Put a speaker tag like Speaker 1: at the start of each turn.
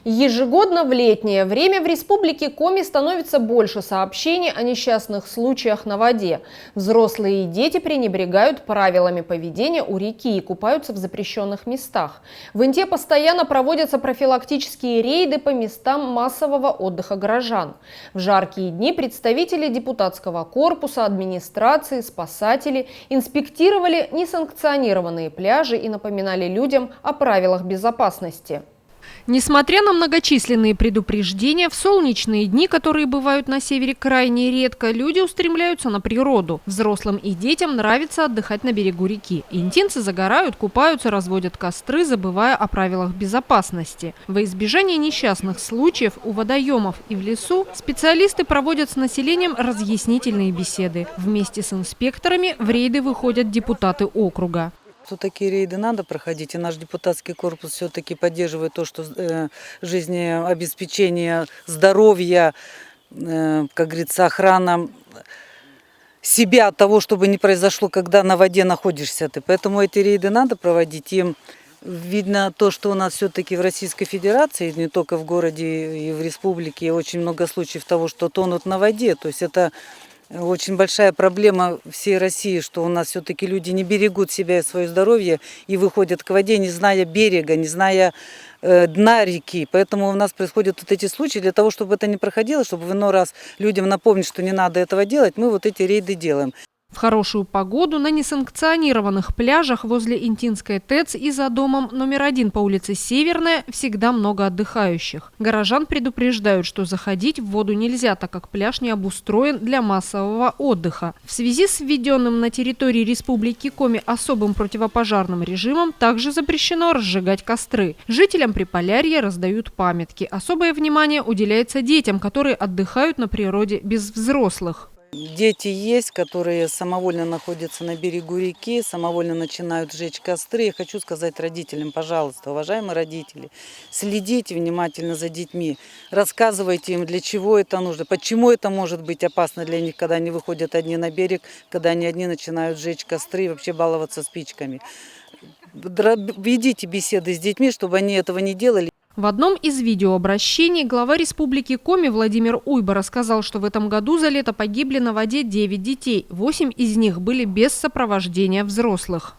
Speaker 1: Ежегодно в летнее время в Республике Коми становится больше сообщений о несчастных случаях на воде. Взрослые и дети пренебрегают правилами поведения у реки и купаются в запрещенных местах. В Инте постоянно проводятся профилактические рейды по местам массового отдыха горожан. В жаркие дни представители депутатского корпуса, администрации, спасатели инспектировали несанкционированные пляжи и напоминали людям о правилах безопасности.
Speaker 2: Несмотря на многочисленные предупреждения, в солнечные дни, которые бывают на севере крайне редко, люди устремляются на природу. Взрослым и детям нравится отдыхать на берегу реки. Интинцы загорают, купаются, разводят костры, забывая о правилах безопасности. Во избежание несчастных случаев у водоемов и в лесу специалисты проводят с населением разъяснительные беседы. Вместе с инспекторами в рейды выходят депутаты округа.
Speaker 3: Что такие рейды надо проходить, и наш депутатский корпус все-таки поддерживает то, что жизнеобеспечение, здоровье, как говорится, охрана себя от того, чтобы не произошло, когда на воде находишься ты. Поэтому эти рейды надо проводить. И видно то, что у нас все-таки в Российской Федерации, не только в городе и в республике, очень много случаев того, что тонут на воде. То есть это очень большая проблема всей России, что у нас все-таки люди не берегут себя и свое здоровье и выходят к воде, не зная берега, не зная дна реки. Поэтому у нас происходят вот эти случаи. Для того, чтобы это не проходило, чтобы в иной раз людям напомнить, что не надо этого делать, мы вот эти рейды делаем.
Speaker 2: В хорошую погоду на несанкционированных пляжах возле Интинской ТЭЦ и за домом номер 1 по улице Северная всегда много отдыхающих. Горожан предупреждают, что заходить в воду нельзя, так как пляж не обустроен для массового отдыха. В связи с введенным на территории Республики Коми особым противопожарным режимом также запрещено разжигать костры. Жителям Приполярья раздают памятки. Особое внимание уделяется детям, которые отдыхают на природе без взрослых.
Speaker 3: Дети есть, которые самовольно находятся на берегу реки, самовольно начинают сжечь костры. Я хочу сказать родителям, пожалуйста, уважаемые родители, следите внимательно за детьми, рассказывайте им, для чего это нужно, почему это может быть опасно для них, когда они выходят одни на берег, когда они одни начинают сжечь костры и вообще баловаться спичками. Ведите беседы с детьми, чтобы они этого не делали.
Speaker 2: В одном из видеообращений глава Республики Коми Владимир Уйба рассказал, что в этом году за лето погибли на воде 9 детей. 8 из них были без сопровождения взрослых.